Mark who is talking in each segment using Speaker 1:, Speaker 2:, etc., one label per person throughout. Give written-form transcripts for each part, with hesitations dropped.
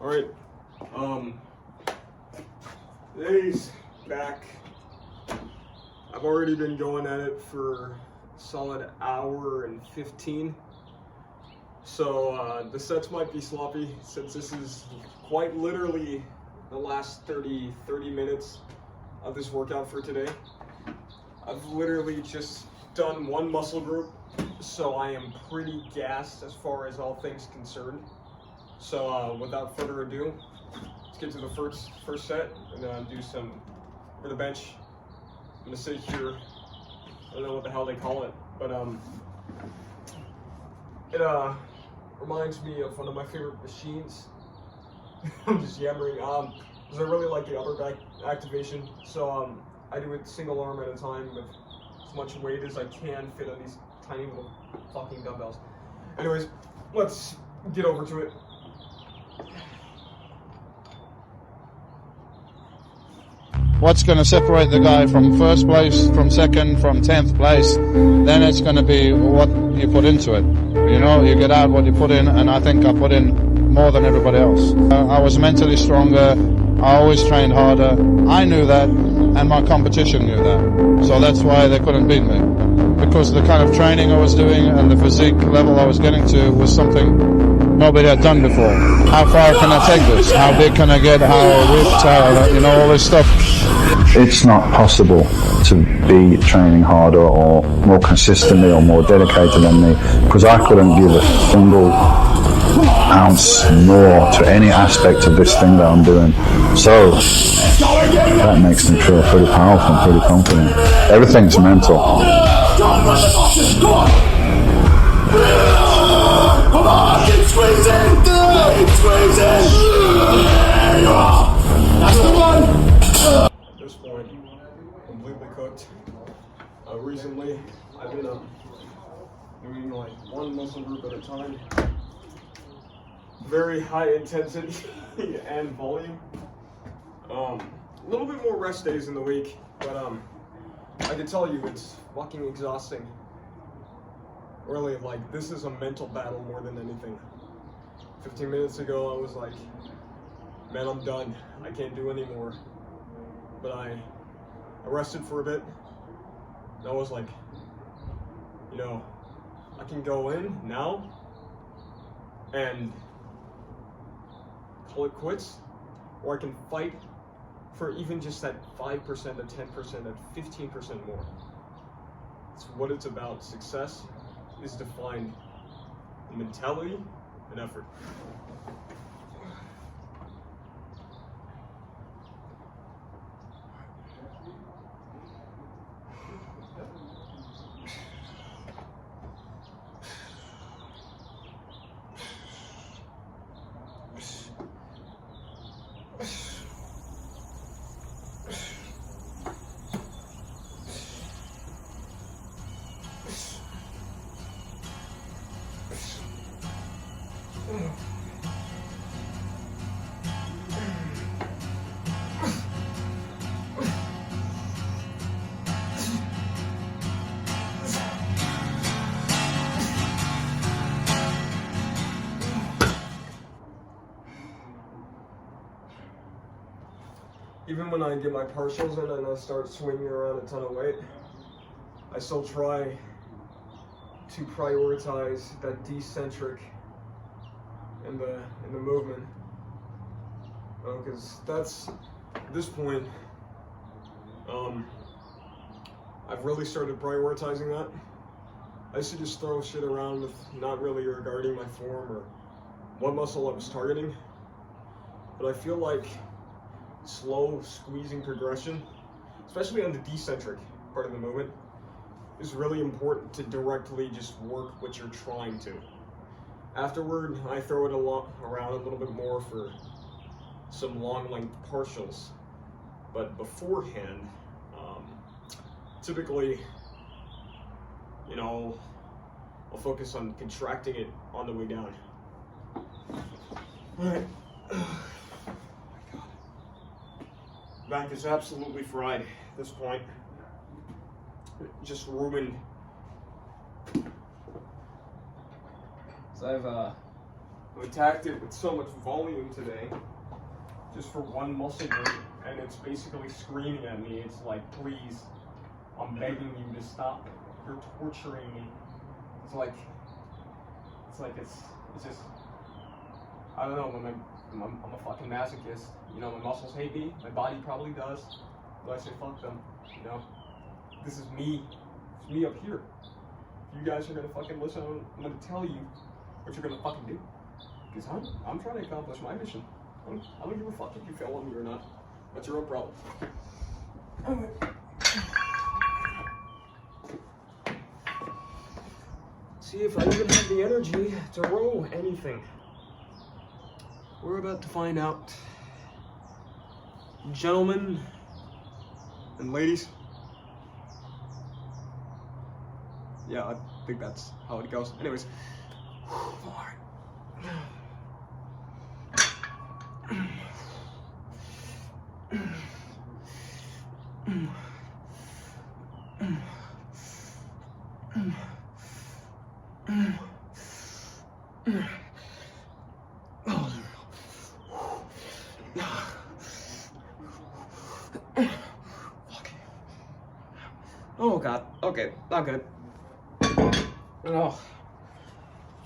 Speaker 1: All right. Today's back. I've already been going at it for a solid hour and 15. So the sets might be sloppy since this is quite literally the last 30 minutes of this workout for today. I've literally just done one muscle group, so I am pretty gassed as far as all things concerned. So without further ado, let's get to the first set and then do some for the bench. I'm gonna sit here. I don't know what the hell they call it, but it reminds me of one of my favorite machines. I'm just yammering. Because I really like the upper back activation, so I do it single arm at a time with as much weight as I can fit on these tiny little fucking dumbbells. Anyways, let's get over to it.
Speaker 2: What's going to separate the guy from first place, from second, from 10th place, then it's going to be what you put into it. You know, you get out what you put in, and I think I put in more than everybody else. I was mentally stronger, I always trained harder. I knew that, and my competition knew that. So that's why they couldn't beat me. Because the kind of training I was doing and the physique level I was getting to was something nobody had done before. How far can I take this? How big can I get? How ripped? You know, all this stuff.
Speaker 3: It's not possible to be training harder or more consistently or more dedicated than me, because I couldn't give a single ounce more to any aspect of this thing that I'm doing. So that makes me feel pretty powerful and pretty confident. Everything's mental.
Speaker 1: At this point, completely cooked. Recently, I've been doing like one muscle group at a time. Very high intensity and volume. A little bit more rest days in the week, but I can tell you it's fucking exhausting. Really, like, this is a mental battle more than anything. 15 minutes ago, I was like, man, I'm done. I can't do anymore. But I rested for a bit. And I was like, you know, I can go in now and call it quits, or I can fight for even just that 5%, that 10%, that 15% more. It's what it's about. Success is defined in mentality and effort. Even when I get my partials in and I start swinging around a ton of weight, I still try to prioritize that decentric in the movement, because that's at this point I've really started prioritizing that. I used to just throw shit around with not really regarding my form or what muscle I was targeting, but I feel like slow squeezing progression, especially on the decentric part of the movement, is really important to directly just work what you're trying to. Afterward, I throw it around a little bit more for some long length partials, but beforehand, typically, you know, I'll focus on contracting it on the way down. All right. Back is absolutely fried at this point. Just ruined. So I've I attacked it with so much volume today, just for one muscle group, and it's basically screaming at me. It's like, please, I'm begging you to stop. You're torturing me. It's just, I don't know, I'm a fucking masochist. You know, my muscles hate me, my body probably does, but I say fuck them, you know? This is me. It's me up here. If you guys are gonna fucking listen, I'm gonna tell you what you're gonna fucking do. Because I'm trying to accomplish my mission. I don't give a fuck if you fail on me or not. That's your own problem. Alright. See if I even have the energy to row anything. We're about to find out. Gentlemen and ladies. Yeah, I think that's how it goes. Anyways. Alright. Oh god, okay, not good. Oh,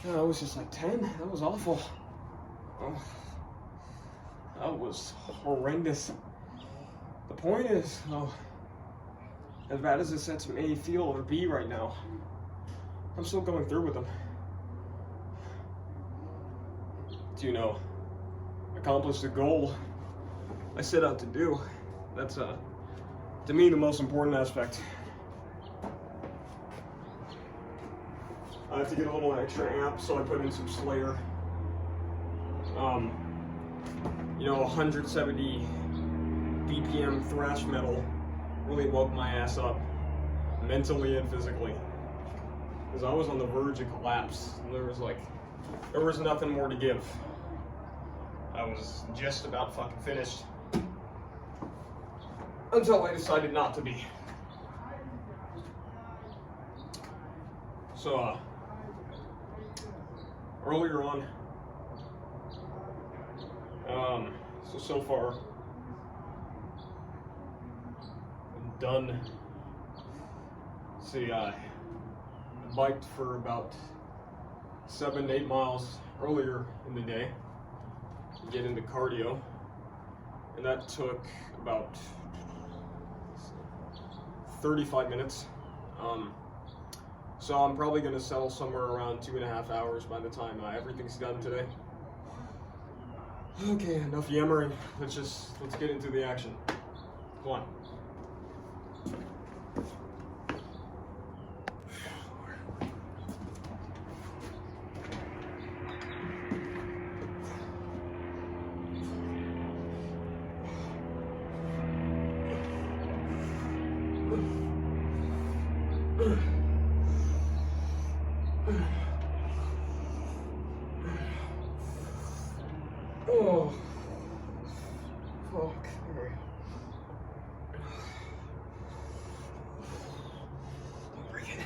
Speaker 1: God, that was just like 10. That was awful. Oh, that was horrendous. The point is, oh, as bad as this may feel or be right now, I'm still going through with them. To, accomplish the goal I set out to do. That's, to me, the most important aspect. I have to get a little extra amp, so I put in some Slayer. 170 BPM thrash metal really woke my ass up, mentally and physically. Because I was on the verge of collapse. There was nothing more to give. I was just about fucking finished. Until I decided not to be. So, earlier on, so far, I'm done. See, I biked for about 7 to 8 miles earlier in the day to get into cardio, and that took about 35 minutes. So I'm probably going to settle somewhere around 2.5 hours by the time everything's done today. Okay, enough yammering. Let's get into the action. Come on. Oh, fuck. Alright. Don't break it.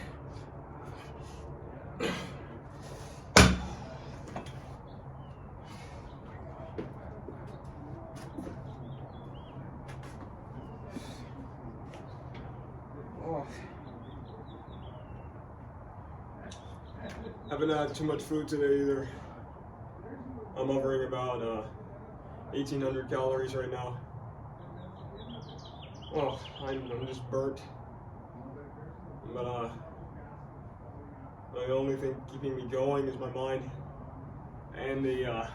Speaker 1: Oh. Haven't had too much food today either. I'm hovering about 1,800 calories right now. Oh, I'm just burnt. But the only thing keeping me going is my mind and the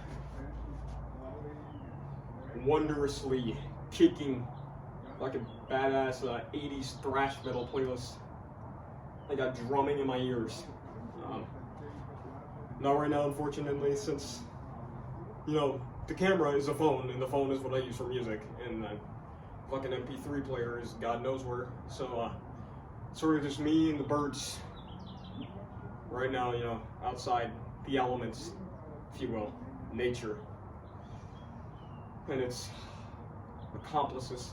Speaker 1: wondrously kicking like a badass 80s thrash metal playlist. I got drumming in my ears. Not right now, unfortunately, since the camera is a phone, and the phone is what I use for music, and fucking MP3 player is God knows where. So, sort of just me and the birds right now, outside the elements, if you will, nature, and its accomplices.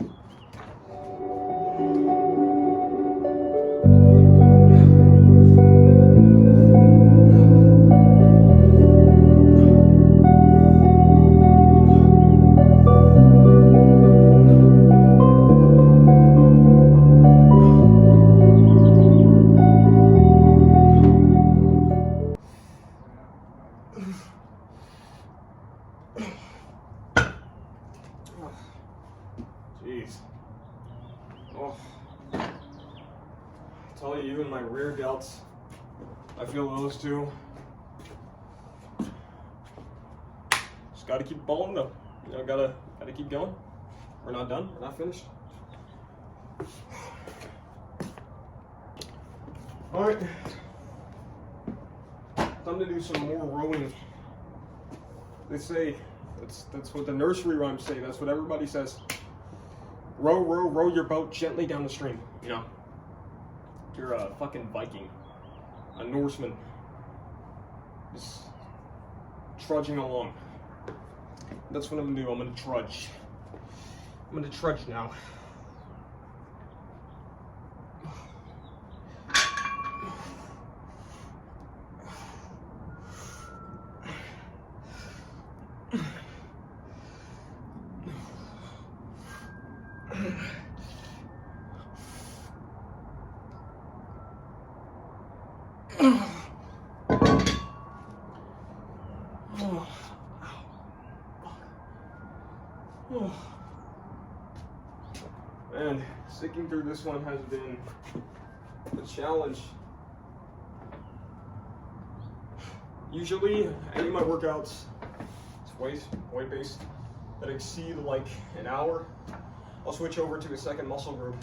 Speaker 1: Jeez. Oh. I tell you, even my rear delts, I feel those too. Just gotta keep balling though. You know, gotta keep going. We're not done. We're not finished. All right. Time to do some more rowing. They say that's what the nursery rhymes say. That's what everybody says. Row, row, row your boat gently down the stream. You know, you're a fucking Viking, a Norseman, just trudging along. That's what I'm gonna do. I'm gonna trudge. I'm gonna trudge now. Man, sticking through this one has been a challenge. Usually, any of my workouts, it's weight-based, that exceed like an hour, I'll switch over to a second muscle group.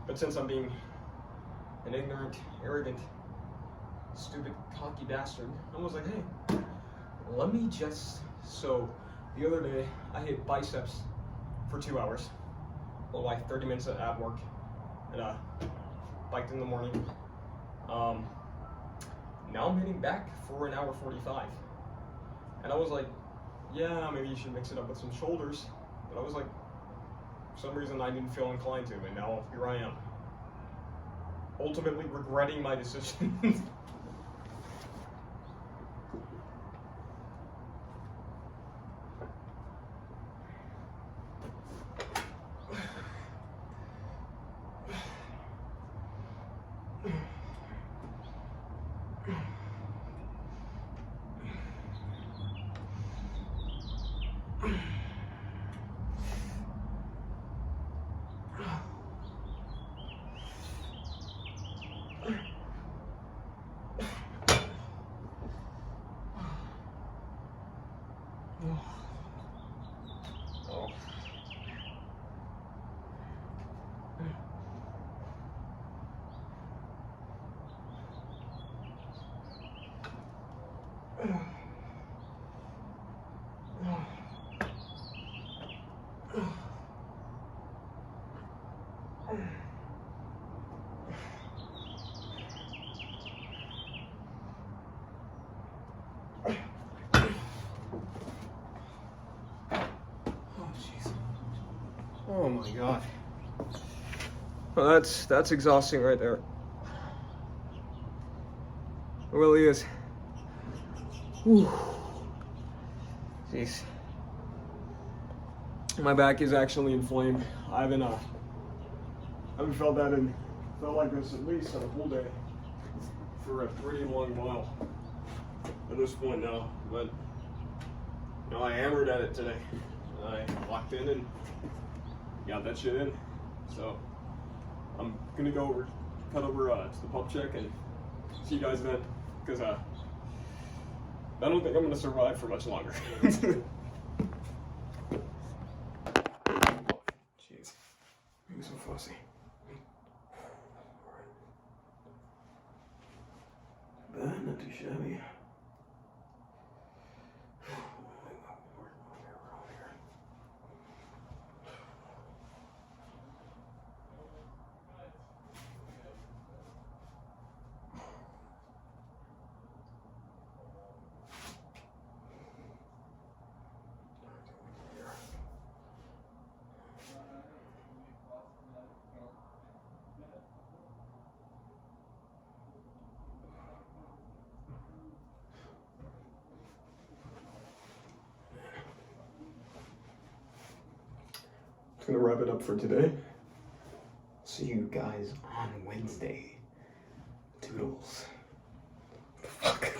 Speaker 1: But since I'm being an ignorant, arrogant, stupid, cocky bastard, I was like, hey, let me just... So, the other day, I hit biceps for 2 hours. Well, like 30 minutes of ab work, and biked in the morning. Now I'm hitting back for an hour 45. And I was like, yeah, maybe you should mix it up with some shoulders. But I was like, for some reason I didn't feel inclined to, and now here I am. Ultimately regretting my decision. Oh my god. Well, that's exhausting right there. It really is. Whew. Jeez. My back is actually inflamed. I haven't felt like this at least on a full day for a pretty long while at this point now. But you know, I hammered at it today. I locked in and got that shit in. So I'm gonna cut over to the pump check and see you guys then, because I don't think I'm gonna survive for much longer. Jeez, I'm so fussy. But not too shabby. Gonna wrap it up for today. See you guys on Wednesday. Toodles. Fuck.